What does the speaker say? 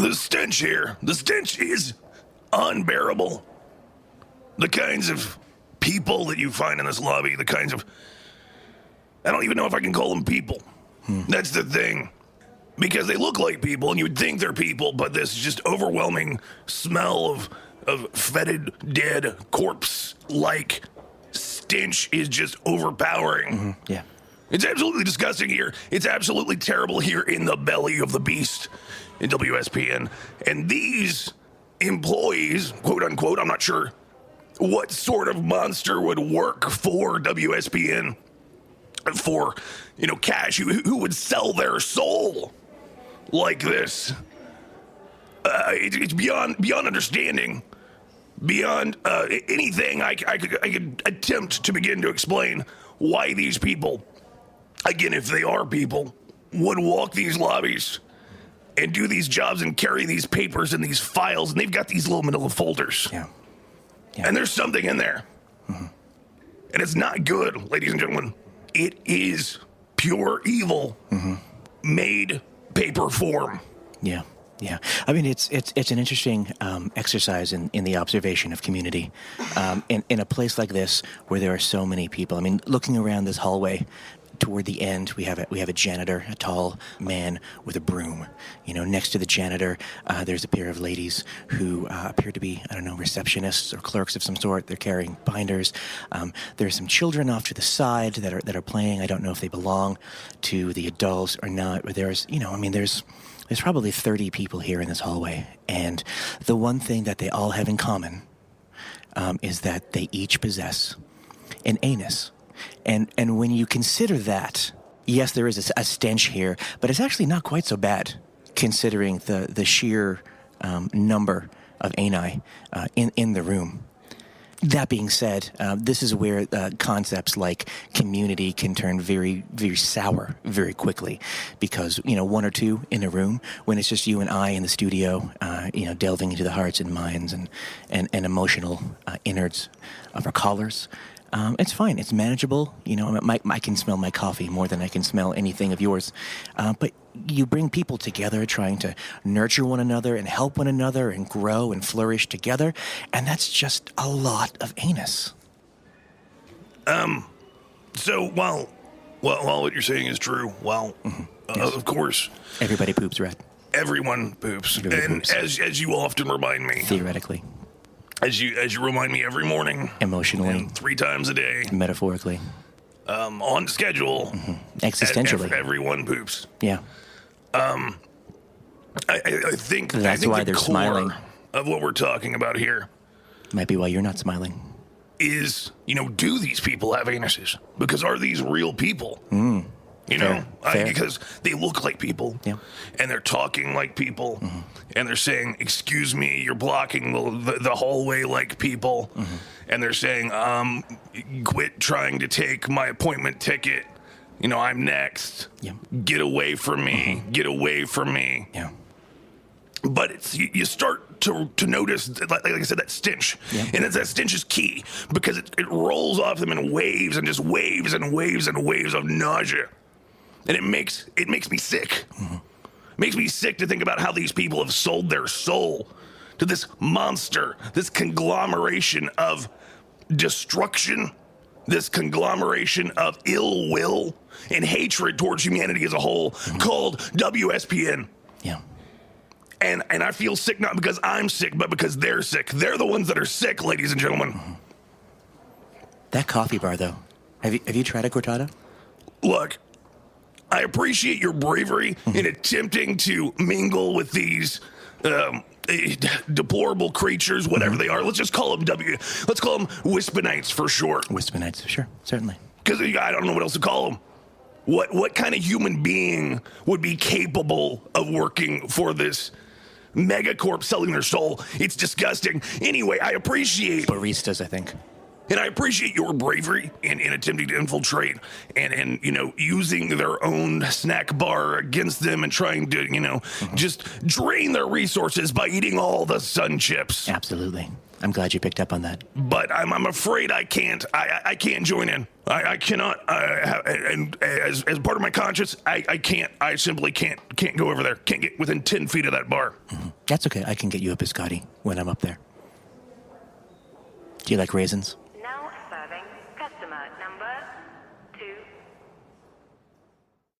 The stench here, the stench is unbearable. The kinds of people that you find in this lobby, the kinds of... I don't even know if I can call them people. That's the thing. Because they look like people, and you would think they're people, but this just overwhelming smell of fetid, dead, corpse-like stench is just overpowering. Yeah. It's absolutely disgusting here. It's absolutely terrible here in the belly of the beast in WSPN. And these employees, quote unquote, I'm not sure what sort of monster would work for WSPN for, cash, who would sell their soul like this. It's beyond understanding, beyond anything I could attempt to begin to explain why these people, again, if they are people, would walk these lobbies and do these jobs and carry these papers and these files, and they've got these little manila folders. Yeah. And there's something in there. And it's not good, ladies and gentlemen. It is pure evil made paper form. Yeah. Yeah. I mean, it's an interesting exercise in the observation of community. In a place like this where there are so many people. I mean, looking around this hallway, toward the end, we have a janitor, a tall man with a broom. Next to the janitor, there's a pair of ladies who appear to be, receptionists or clerks of some sort. They're carrying binders. There's some children off to the side that are playing. I don't know if they belong to the adults or not. But there's probably 30 people here in this hallway, and the one thing that they all have in common is that they each possess an anus. And when you consider that, yes, there is a stench here, but it's actually not quite so bad, considering the sheer number of ani in the room. That being said, this is where concepts like community can turn very, very sour very quickly, because one or two in a room, when it's just you and I in the studio, delving into the hearts and minds and emotional innards of our callers. It's fine. It's manageable. I can smell my coffee more than I can smell anything of yours. But you bring people together trying to nurture one another and help one another and grow and flourish together. And that's just a lot of anus. So while what you're saying is true, yes. Of course. Everybody poops, Radd. Everyone poops. As you often remind me. Theoretically. As you remind me every morning. Emotionally. 3 times a day. Metaphorically. On schedule. Existentially. Everyone poops. Yeah. I think that's why they're smiling. Of what we're talking about here. Might be why you're not smiling. Is, do these people have anuses? Because are these real people? Fair. Because they look like people, and they're talking like people, and they're saying, "Excuse me, you're blocking the hallway like people," and they're saying, "Quit trying to take my appointment ticket. I'm next. Get away from me. Get away from me." Yeah. But you start to notice, like I said, that stench. And that stench is key, because it rolls off them in waves, and just waves and waves and waves of nausea. And it makes me sick. It makes me sick to think about how these people have sold their soul to this monster, this conglomeration of destruction, this conglomeration of ill will and hatred towards humanity as a whole, called WSPN. Yeah. And I feel sick not because I'm sick, but because they're sick. They're the ones that are sick, ladies and gentlemen. That coffee bar, though. Have you tried a cortado? Look, I appreciate your bravery in attempting to mingle with these deplorable creatures, whatever they are. Let's just call them Wispinites for short. Wispinites, sure, certainly. Because I don't know what else to call them. What kind of human being would be capable of working for this megacorp selling their soul? It's disgusting. Anyway, I appreciate... Baristas, I think. And I appreciate your bravery in attempting to infiltrate and using their own snack bar against them and trying to, just drain their resources by eating all the sun chips. Absolutely. I'm glad you picked up on that. But I'm afraid I can't. I can't join in. I cannot. And as part of my conscience, I can't. I simply can't go over there. Can't get within 10 feet of that bar. That's okay. I can get you a biscotti when I'm up there. Do you like raisins? Now serving customer number